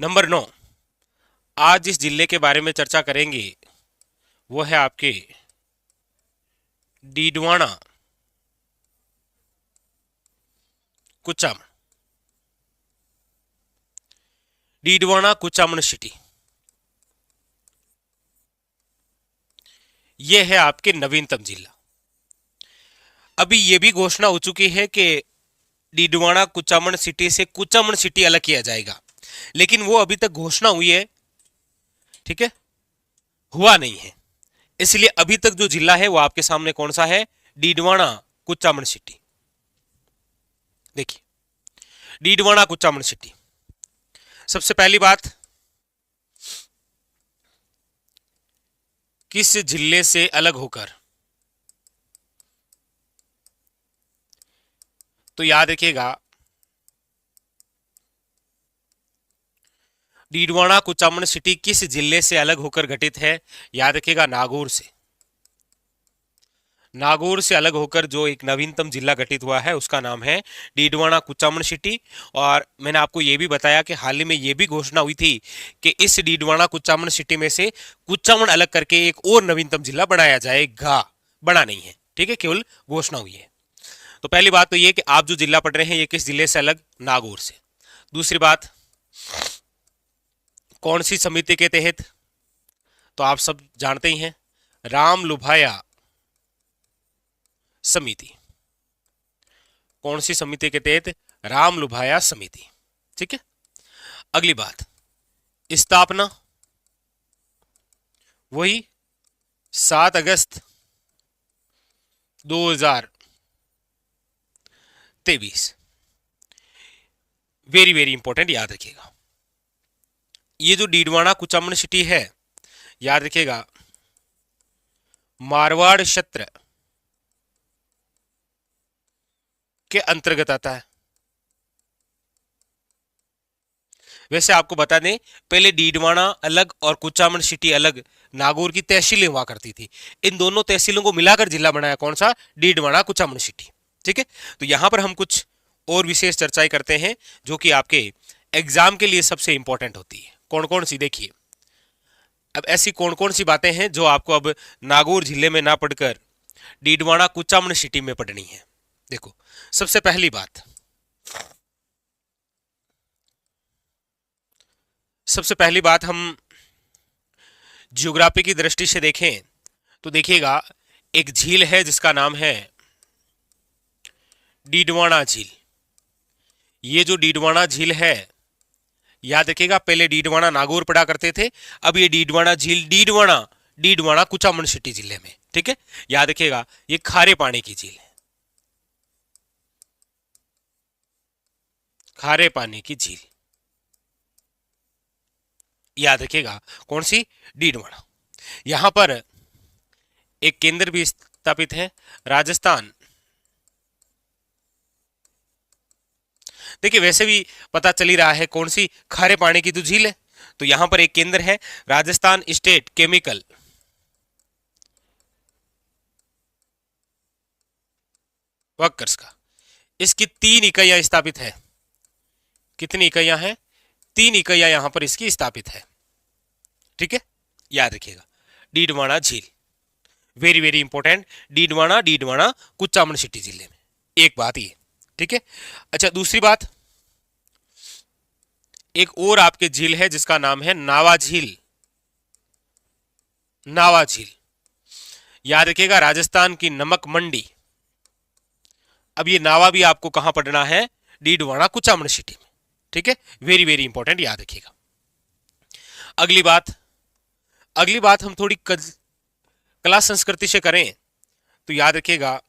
Number 9, आज जिस जिले के बारे में चर्चा करेंगे वो है आपके डीडवाना कुचामन। डीडवाना कुचामन सिटी, ये है आपके नवीनतम जिला। अभी ये भी घोषणा हो चुकी है कि डीडवाना कुचामन सिटी से कुचामन सिटी अलग किया जाएगा, लेकिन वो अभी तक घोषणा हुई है, ठीक है, हुआ नहीं है। इसलिए अभी तक जो जिला है वो आपके सामने कौन सा है? डीडवाना कुचामन सिटी। देखिए, डीडवाना कुचामन सिटी। सबसे पहली बात, किस जिले से अलग होकर? तो याद रखिएगा, डीडवाना कुचामन सिटी किस जिले से अलग होकर गठित है? याद रखिएगा, नागौर से। नागौर से अलग होकर जो एक नवीनतम जिला गठित हुआ है उसका नाम है डीडवाना कुचामन सिटी। और मैंने आपको यह भी बताया कि हाल ही में यह भी घोषणा हुई थी कि इस डीडवाना कुचामन सिटी में से कुचामन अलग करके एक और नवीनतम जिला बनाया जाएगा। बना नहीं है, ठीक है, केवल घोषणा हुई है। तो पहली बात तो यह कि आप जो जिला पढ़ रहे हैं ये किस जिले से अलग? नागौर से। दूसरी बात, कौन सी समिति के तहत? तो आप सब जानते ही हैं, राम लुभाया समिति। कौन सी समिति के तहत? राम लुभाया समिति, ठीक है। अगली बात, स्थापना वही 7 अगस्त 2023। वेरी वेरी इंपॉर्टेंट, याद रखिएगा। ये जो डीडवाना कुचामन सिटी है, याद रखिएगा, मारवाड़ क्षेत्र के अंतर्गत आता है। वैसे आपको बता दें, पहले डीडवाना अलग और कुचामन सिटी अलग नागौर की तहसीलें हुआ करती थी। इन दोनों तहसीलों को मिलाकर जिला बनाया कौन सा? डीडवाना कुचामन सिटी, ठीक है। तो यहां पर हम कुछ और विशेष चर्चाएं करते हैं जो कि आपके एग्जाम के लिए सबसे इंपॉर्टेंट होती है। कौन कौन सी? देखिए, अब ऐसी कौन कौन सी बातें हैं जो आपको अब नागौर जिले में ना पढ़कर डीडवाना कुचामन सिटी में पढ़नी है। देखो, सबसे पहली बात, हम ज्योग्राफी की दृष्टि से देखें तो देखिएगा, एक झील है जिसका नाम है डीडवाना झील। ये जो डीडवाना झील है, याद रखिएगा, पहले डीडवाना नागौर पड़ा करते थे, अब ये डीडवाना झील डीडवाना डीडवाना कुचामन सिटी जिले में, ठीक है। याद रखिएगा, ये खारे पानी की झील है, खारे पानी की झील। याद रखिएगा, कौन सी? डीडवाना। यहां पर एक केंद्र भी स्थापित है, राजस्थान। देखिए, वैसे भी पता चल ही रहा है कौन सी? खारे पानी की तो झील है। तो यहां पर एक केंद्र है, राजस्थान स्टेट केमिकल वर्कर्स का। इसकी 3 इकाइयां स्थापित है। कितनी इकाइयां हैं? 3 इकाइयां यहां पर इसकी स्थापित है, ठीक है। याद रखिएगा, डीडवाना झील, very very important. Didwana Didwana Kuchaman city जिले में, एक बात ये, ठीक है। अच्छा, दूसरी बात, एक और आपके झील है जिसका नाम है नावा झील। नावा झील, याद रखिएगा, राजस्थान की नमक मंडी। अब ये नावा भी आपको कहां पढ़ना है? डीडवाना कुचामन सिटी में, ठीक है। वेरी वेरी इंपॉर्टेंट, याद रखिएगा। अगली बात, हम थोड़ी कला संस्कृति से करें तो याद रखिएगा,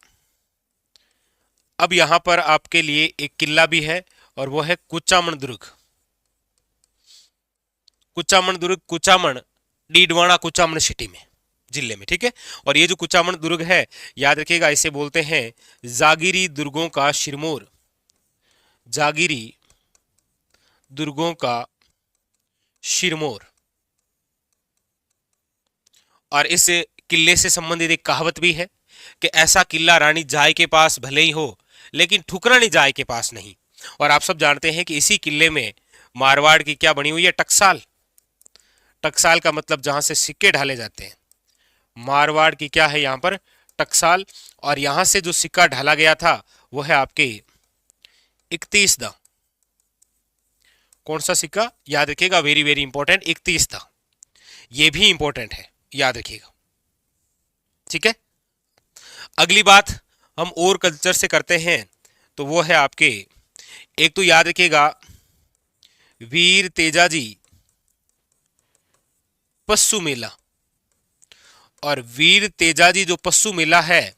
अब यहां पर आपके लिए एक किला भी है और वो है कुचामन दुर्ग। कुचामन दुर्ग, कुचामन डीडवाना कुचामन सिटी में, जिले में, ठीक है। और ये जो कुचामन दुर्ग है, याद रखिएगा, इसे बोलते हैं जागीरी दुर्गों का सिरमौर। जागीरी दुर्गों का सिरमौर। और इस किले से संबंधित एक कहावत भी है कि ऐसा किला रानी जाय के पास भले ही हो, लेकिन ठुकरानी जाय के पास नहीं। और आप सब जानते हैं कि इसी किले में मारवाड़ की क्या बनी हुई है? टकसाल। टकसाल का मतलब जहां से सिक्के ढाले जाते हैं। मारवाड़ की क्या है यहां पर? टकसाल। और यहां से जो सिक्का ढाला गया था वो है आपके 31 दा। कौन सा सिक्का? याद रखिएगा, वेरी वेरी इंपॉर्टेंट, 31 दा। ये भी इंपॉर्टेंट है, याद रखिएगा। ठीक है। अगली बात हम और कल्चर से करते हैं तो वो है आपके, एक तो याद रखिएगा वीर तेजाजी पस्सू मेला। और वीर तेजाजी जो पस्सू मेला है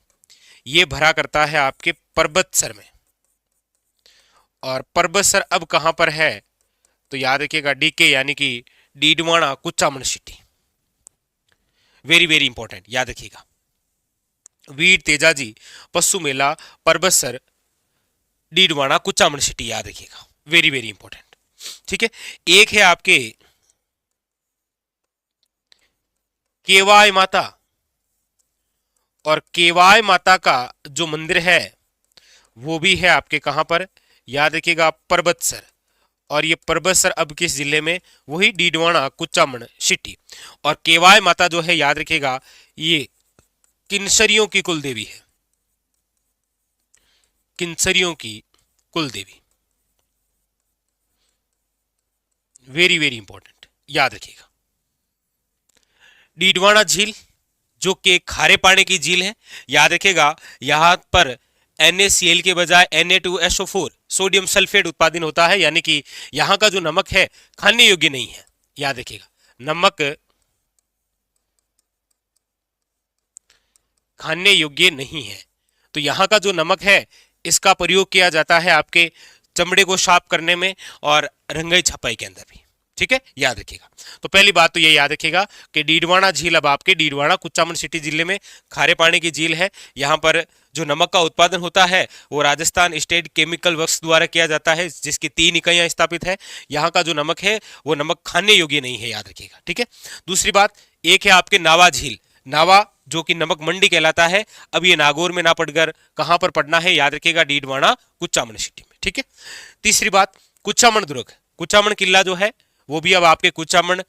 ये भरा करता है आपके परबतसर में। और परबतसर अब कहां पर है? तो याद रखिएगा डीके यानी कि Didwana Kuchaman city. Very very important, याद रखिएगा। वीर तेजाजी पस्सू मेला परबतसर डीडवाना कुचामन सिटी, याद रखिएगा, वेरी वेरी इंपॉर्टेंट। ठीक है। एक है आपके केवाय माता। और केवाय माता का जो मंदिर है वो भी है आपके कहां पर? याद रखिएगा परबतसर। और ये परबतसर अब किस जिले में? वही डीडवाना कुचामन सिटी। और केवाय माता जो है याद रखिएगा ये किन्सरियों की कुल देवी है। किन्सरियों की कुल देवी, वेरी वेरी इंपॉर्टेंट, याद रखिएगा। डीडवाना झील जो कि खारे पानी की झील है, याद रखिएगा यहां पर NaCl के बजाय Na2SO4 सोडियम सल्फेट उत्पादन होता है, यानी कि यहां का जो नमक है खाने योग्य नहीं है, याद रखिएगा। नमक खाने योग्य नहीं है। तो यहां का जो नमक है इसका प्रयोग किया जाता है आपके चमड़े को साफ करने में और रंगाई छपाई के अंदर भी। ठीक है, याद रखिएगा। तो पहली बात तो ये याद रखिएगा कि डीडवाना झील अब आपके डीडवाना कुचामन सिटी जिले में खारे पानी की झील है। यहाँ पर जो नमक का उत्पादन होता है वो राजस्थान स्टेट केमिकल वर्क्स द्वारा किया जाता है, जिसकी 3 इकाइयां स्थापित है। यहाँ का जो नमक है वो नमक खाने योग्य नहीं है, याद रखिएगा। ठीक है। दूसरी बात, एक है आपके नावा झील। नावा जो कि नमक मंडी कहलाता है, अब ये नागौर में ना पड़कर कहां पर पड़ना है? याद रखिएगा डीडवाना कुचामन सिटी में। ठीक है। तीसरी बात, कुचामन दुर्ग। कुचामन किला जो है वो भी अब आपके कुचामन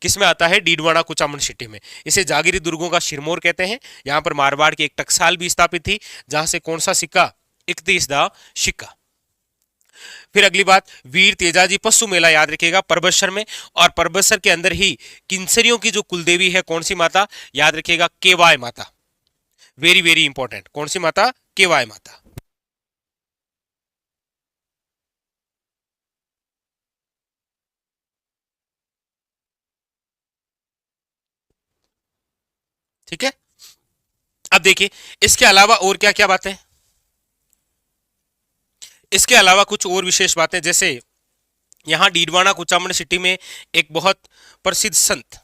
किस में आता है? डीडवाना कुचामन सिटी में। इसे जागिरी दुर्गों का सिरमौर कहते हैं। यहां पर मारवाड़ की एक टकसाल भी स्थापित थी, जहां से कौन सा सिक्का? 31 दा सिक्का। फिर अगली बात, वीर तेजाजी पशु मेला, याद रखिएगा परबतसर में। और परबतसर के अंदर ही किन्सरियों की जो कुलदेवी है कौन सी माता? याद रखिएगा केवाय माता, वेरी वेरी इंपॉर्टेंट। कौन सी माता? केवाय माता। ठीक है। अब देखिए इसके अलावा और क्या क्या बातें, इसके अलावा कुछ और विशेष बातें, जैसे यहां डीडवाना कुचामन सिटी में एक बहुत प्रसिद्ध संत,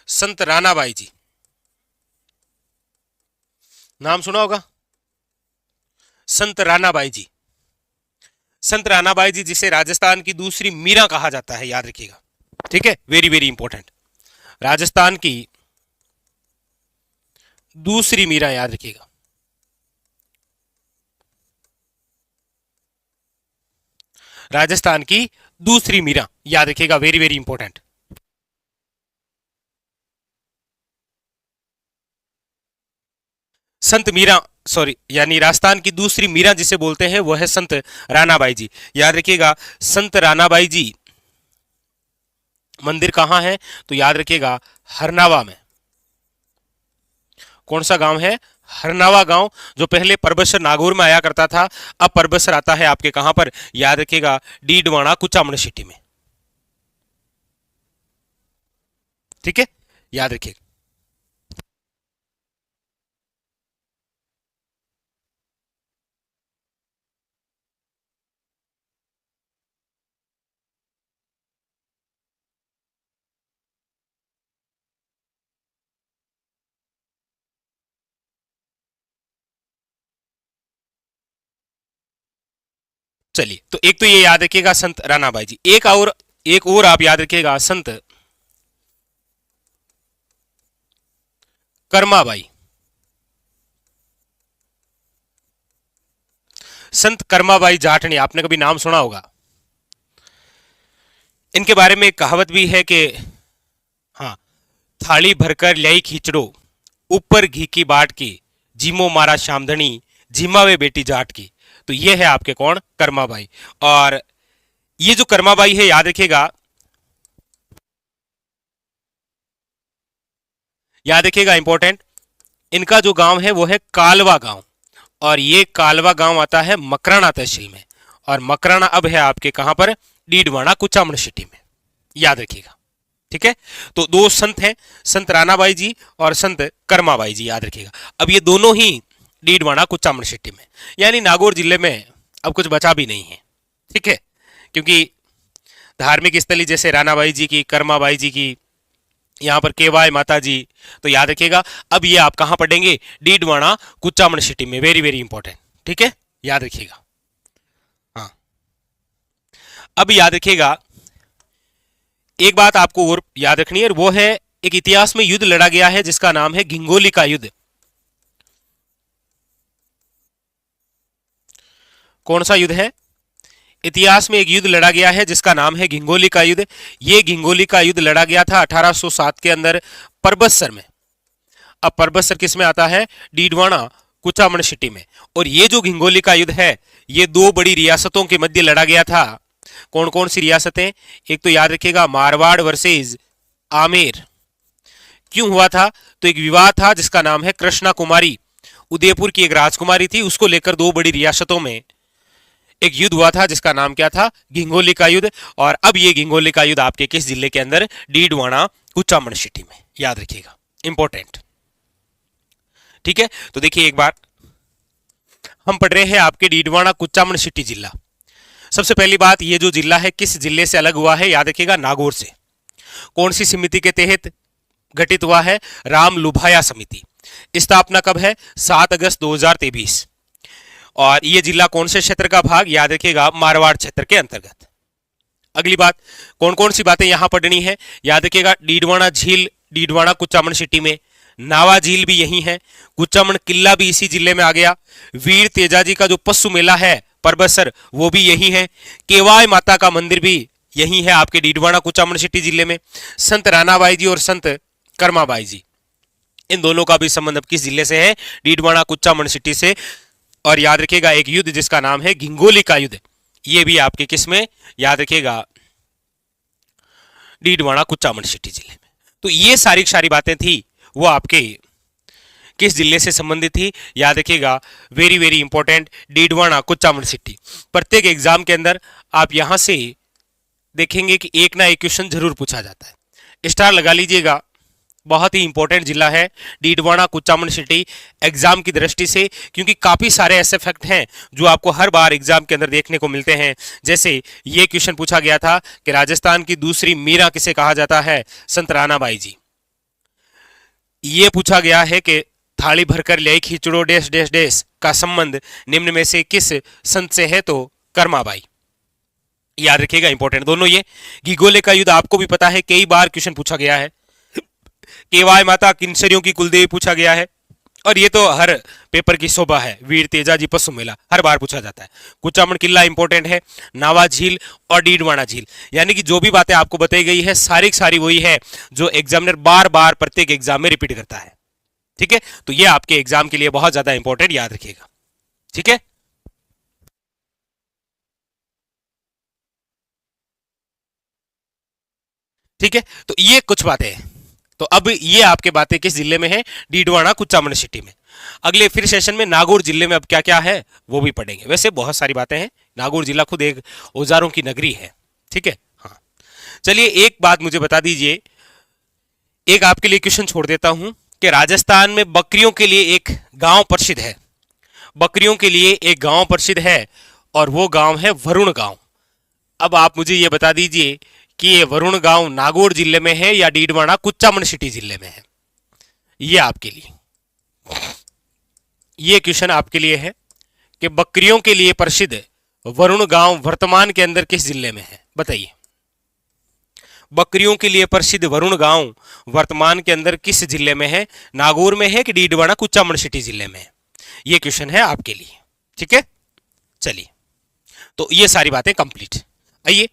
संत रानाबाई जी, नाम सुना होगा, संत रानाबाई जी। संत रानाबाई जी जिसे राजस्थान की दूसरी मीरा कहा जाता है, याद रखिएगा। ठीक है, वेरी वेरी इंपॉर्टेंट, राजस्थान की दूसरी मीरा, याद रखिएगा। राजस्थान की दूसरी मीरा, याद रखिएगा, वेरी वेरी इंपॉर्टेंट। संत मीरा, सॉरी, यानी राजस्थान की दूसरी मीरा जिसे बोलते हैं वो है संत रानाबाई जी, याद रखिएगा। संत रानाबाई जी मंदिर कहां है? तो याद रखिएगा हरनावा में। कौन सा गांव है? हरनावा गांव, जो पहले परबतसर नागौर में आया करता था, अब परबतसर आता है आपके कहां पर? याद रखिएगा डीडवाना कुचामन सिटी में। ठीक है, याद रखिएगा। चलिए, तो एक तो ये याद रखिएगा संत रानाबाई जी। एक और आप याद रखिएगा संत कर्माबाई। संत कर्माबाई जाटणी, आपने कभी नाम सुना होगा। इनके बारे में एक कहावत भी है कि हाँ, थाली भरकर ल्याई खींचड़ो, ऊपर घी की बाट की, जीमो मारा शामधनी, झिमावे बेटी जाट की। तो ये है आपके कौन, कर्माबाई। और ये जो कर्माबाई है, याद रखिएगा, याद रखिएगा इंपॉर्टेंट, इनका जो गांव है वो है कालवा गांव, और ये कालवा गांव आता है मकराना तहसील में, और मकराना अब है आपके कहां पर, डीडवाना कुचामन सिटी में, याद रखिएगा। ठीक है, तो दो संत हैं, संत रानाबाई जी और संत कर्माबाई जी, याद रखिएगा। अब ये दोनों ही डीडवाना कुचामन सिटी में, यानी नागौर जिले में अब कुछ बचा भी नहीं है। ठीक है, क्योंकि धार्मिक स्थली जैसे रानाबाई जी की, कर्माबाई जी की, यहां पर केवाय माता जी, तो याद रखिएगा। अब ये आप कहां पढ़ेंगे, डीडवाना कुचामन सिटी में, वेरी वेरी इंपॉर्टेंट। ठीक है, याद रखिएगा। हाँ, अब याद रखिएगा, एक बात आपको और याद रखनी है, वो है एक इतिहास में युद्ध लड़ा गया है जिसका नाम है घिंगोली का युद्ध। कौन सा युद्ध है, इतिहास में एक युद्ध लड़ा गया है जिसका नाम है घिंगोली का युद्ध। ये घिंगोली का युद्ध लड़ा गया था 1807 के अंदर परबतसर में। अब परबतसर किस में आता है, डीडवाना कुचामन सिटी में। और ये जो घिंगोली का युद्ध है, ये दो बड़ी रियासतों के मध्य लड़ा गया था। कौन कौन सी रियासतें, एक तो याद रखिएगा मारवाड़ वर्सेस आमेर। क्यों हुआ था, तो एक विवाद था जिसका नाम है कृष्णा कुमारी, उदयपुर की एक राजकुमारी थी, उसको लेकर दो बड़ी रियासतों में एक युद्ध हुआ था जिसका नाम क्या था, घिंगोली का युद्ध। और अब ये घिंगोली का युद्ध आपके किस जिले के अंदर, डीडवाना कुचामन सिटी में, याद रखिएगा, इंपॉर्टेंट। ठीक है, तो देखिए एक बार हम पढ़ रहे हैं आपके डीडवाना कुचामन सिटी जिला। सबसे पहली बात, ये जो जिला है किस जिले से अलग हुआ है, याद रखिएगा नागौर से। कौन सी समिति के तहत गठित हुआ है, राम लुभाया समिति। स्थापना कब है, 7 अगस्त 2023। और यह जिला कौन से क्षेत्र का भाग, याद रखिएगा मारवाड़ क्षेत्र के अंतर्गत। अगली बात, कौन कौन सी बातें यहां पढ़नी है, याद रखिएगा डीडवाना झील डीडवाना कुचामन सिटी में, नावा झील भी यही है, कुचामन किला भी इसी जिले में आ गया, वीर तेजाजी का जो पशु मेला है परबतसर वो भी यही है, केवाय माता का मंदिर भी यही है आपके डीडवाना कुचामन सिटी जिले में, संत रानाबाई जी और संत कर्माबाई जी, इन दोनों का भी संबंध अब किस जिले से है, डीडवाना कुचामन सिटी से। और याद रखिएगा एक युद्ध जिसका नाम है घिंगोली का युद्ध, ये भी आपके किस में, याद रखिएगा डीडवाना कुचामन सिटी जिले में। तो ये सारी सारी बातें थी वो आपके किस जिले से संबंधित थी, याद रखिएगा, very very important, Didwana Kuchaman city. प्रत्येक एग्जाम के अंदर आप यहां से देखेंगे कि एक ना एक क्वेश्चन जरूर पूछा जाता है, स्टार लगा लीजिएगा। बहुत ही इंपॉर्टेंट जिला है डीडवाना कुचामन सिटी एग्जाम की दृष्टि से, क्योंकि काफी सारे ऐसे फैक्ट हैं जो आपको हर बार एग्जाम के अंदर देखने को मिलते हैं। जैसे ये क्वेश्चन पूछा गया था कि राजस्थान की दूसरी मीरा किसे कहा जाता है, संत रानाबाई जी। ये पूछा गया है कि थाली भरकर ल्याई खींचड़ो डैश डैश डैश का संबंध निम्न में से किस संत से है, तो कर्माबाई, याद रखिएगा इंपॉर्टेंट दोनों ये। घिंगोली का युद्ध आपको भी पता है, कई बार क्वेश्चन पूछा गया है। केवाय माता किन्सरियों की कुलदेवी पूछा गया है, और ये तो हर पेपर की शोभा है, वीर तेजाजी पशु मेला हर बार पूछा जाता है। कुचामन किला इंपॉर्टेंट है, नावा झील और डीडवाना झील, यानी कि जो भी बातें आपको बताई गई है सारी सारी वही है जो एग्जामिनर बार बार प्रत्येक एग्जाम में रिपीट करता है। ठीक है, तो ये आपके एग्जाम के लिए बहुत ज्यादा इंपॉर्टेंट, याद रखिएगा। ठीक है, ठीक है, तो ये कुछ बातें हैं। तो अब ये आपके बातें किस जिले में है, डीडवाना कुचामन सिटी में। अगले फिर सेशन में नागौर जिले में अब क्या क्या है वो भी पढ़ेंगे। वैसे बहुत सारी बातें हैं, नागौर जिला खुद एक औजारों की नगरी है। ठीक है, हाँ, चलिए एक बात मुझे बता दीजिए, एक आपके लिए क्वेश्चन छोड़ देता हूं कि राजस्थान में बकरियों के लिए एक गांव प्रसिद्ध है, बकरियों के लिए एक गांव प्रसिद्ध है, और वो गांव है वरुण गांव। अब आप मुझे ये बता दीजिए कि ये वरुण गांव नागौर जिले में है या डीडवाना कुचामन सिटी जिले में है। ये आपके लिए, ये क्वेश्चन आपके लिए है कि बकरियों के लिए प्रसिद्ध वरुण गांव वर्तमान के अंदर किस जिले में है, बताइए। बकरियों के लिए प्रसिद्ध वरुण गांव वर्तमान के अंदर किस जिले में है, नागौर में है कि डीडवाना कुचामन सिटी जिले में है, ये क्वेश्चन है आपके लिए। ठीक है, चलिए, तो ये सारी बातें कंप्लीट। आइए